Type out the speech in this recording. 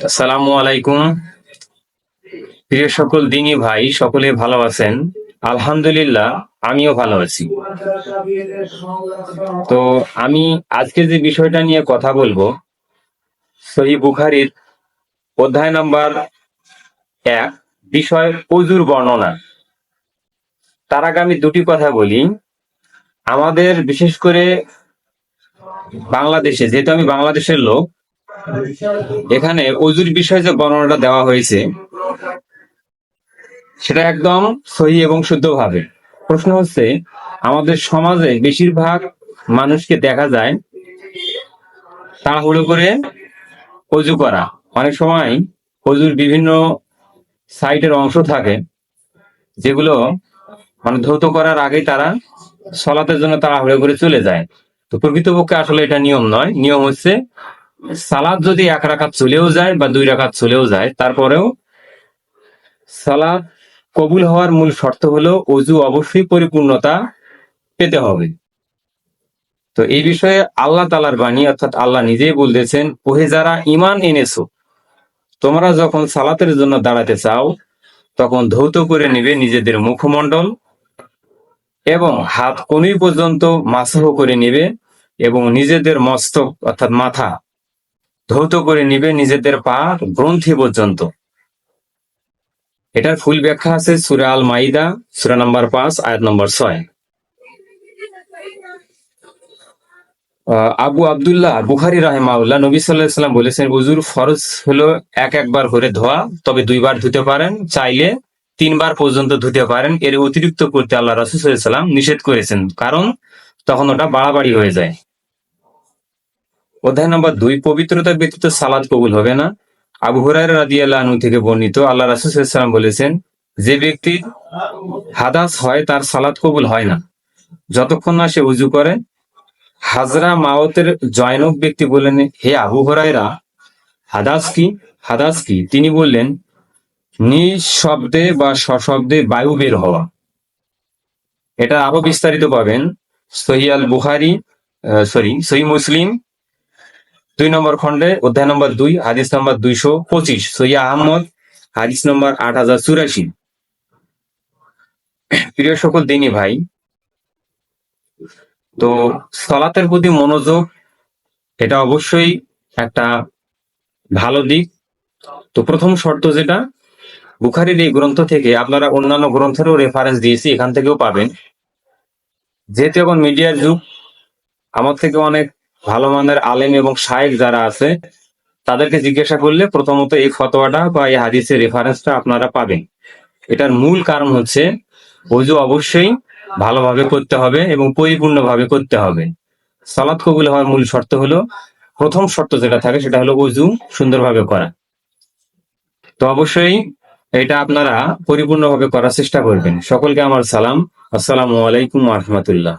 আসসালামু আলাইকুম। প্রিয় সকল দিনী ভাই, সকলে ভালো আছেন? আলহামদুলিল্লাহ, আমিও ভালো আছি। তো আমি আজকে যে বিষয়টা নিয়ে কথা বলবো, সহিহ বুখারীর অধ্যায় নাম্বার 1, বিষয় অজুর বর্ণনা। তার আগে আমি দুটি কথা বলি। আমাদের বিশেষ করে বাংলাদেশে, যেহেতু আমি বাংলাদেশের লোক, এখানে অজুর বিষয়ে যে বর্ণনাটা দেওয়া হয়েছে সেটা একদম সহি এবং শুদ্ধভাবে। প্রশ্ন হচ্ছে, আমাদের সমাজে বেশিরভাগ মানুষকে দেখা যায় তাড়াহুড়ো করে অজু করা। অনেক সময় অজুর বিভিন্ন সাইটের অংশ থাকে যেগুলো মানে ধৌত করার আগেই তারা সলাতের জন্য তাড়াহুড়ো করে চলে যায়। তো প্রকৃতপক্ষে আসলে এটা নিয়ম নয়। নিয়ম হচ্ছে, সালাত যদি 1 রাকাত চলেও যায় বা 2 রাকাত চলেও যায়, তারপরেও সালাত কবুল হওয়ার মূল শর্ত হলো অজু অবশ্যই পরিপূর্ণতা পেতে হবে। তো এই বিষয়ে আল্লাহ তাআলার বাণী, অর্থাৎ আল্লাহ নিজেই বলতেছেন, ওহে যারা ঈমান এনেছো, তোমরা যখন সালাতের জন্য দাঁড়াতে চাও তখন ধৌত করে নিবে নিজেদের মুখমণ্ডল এবং হাত কনুই পর্যন্ত মাসহ করে নিবে এবং নিজেদের মস্তক অর্থাৎ মাথা ধৌত করে নিবে নিজেদের পা গ্রন্থি পর্যন্ত। এটার ফুল ব্যাখ্যা আছে সূরা আল মাইদা, সূরা নাম্বার 5, আয়াত নম্বর 6। আবু আব্দুল্লাহ বুখারী রাহিমাহুল্লাহ, নবী সাল্লাল্লাহু আলাইহি ওয়াসাল্লাম বলেছেন, ওযুর ফরজ হলো একবার করে ধোয়া, তবে 2 বার ধুতে পারেন, চাইলে 3 বার পর্যন্ত ধুতে পারেন। এর অতিরিক্ত করতে আল্লাহ রাসূল সাল্লাল্লাহু আলাইহি ওয়াসাল্লাম নিষেধ করেছেন, কারণ তখন ওটা বাড়াবাড়ি হয়ে যায়। অধ্যায় নম্বর 2, পবিত্রতা ব্যতীত সালাত কবুল হবে না। আবু হুরায়রা রাদিয়াল্লাহু আনহু থেকে বর্ণিত, আল্লাহ রাসূল সাল্লাল্লাহু আলাইহি ওয়াসাল্লাম বলেছেন, যে ব্যক্তির হাদাস হয় তার সালাত কবুল হয় না যতক্ষণ না সে উযু করে। হাজরা মাওতের জয়নব ব্যক্তি বললেন, হে আবু হুরায়রা, হাদাস কি? হাদাস কি? তিনি বললেন, নিঃশব্দে বা সশব্দে বায়ু বের হওয়া। এটা আরো বিস্তারিত পাবেন সহিহ আল বুখারী, সহিহ মুসলিম 2 নম্বর খণ্ডে, অধ্যায় নম্বর 2, হাদিস নম্বর 225, সহিহ আহমদ হাদিস নম্বর 8084। প্রিয় সকল দিনী ভাই, তো সালাতের প্রতি মনোযোগ এটা অবশ্যই একটা ভালো দিক। তো প্রথম শর্ত যেটা, বুখারীর এই গ্রন্থ থেকে, আপনারা অন্যান্য গ্রন্থেরও রেফারেন্স দিয়েছি, এখান থেকেও পাবেন। যেহেতু এখন মিডিয়ার যুগ, আমার থেকে অনেক ভালো মানের আলেম এবং শায়েখ যারা আছে তাদেরকে জিজ্ঞাসা করলে প্রথমত এই ফতোয়াটা বা এই হাদিসের রেফারেন্সটা আপনারা পাবেন। এটার মূল কারণ হচ্ছে, ওযু অবশ্যই ভালোভাবে করতে হবে এবং পরিপূর্ণভাবে করতে হবে। সালাত কবুল হওয়ার মূল শর্ত হলো, প্রথম শর্ত যেটা থাকে সেটা হলো ওযু সুন্দরভাবে করা। তো অবশ্যই এটা আপনারা পরিপূর্ণভাবে করার চেষ্টা করবেন। সকলকে আমার সালাম। আসসালামু আলাইকুম ওয়া রাহমাতুল্লাহ।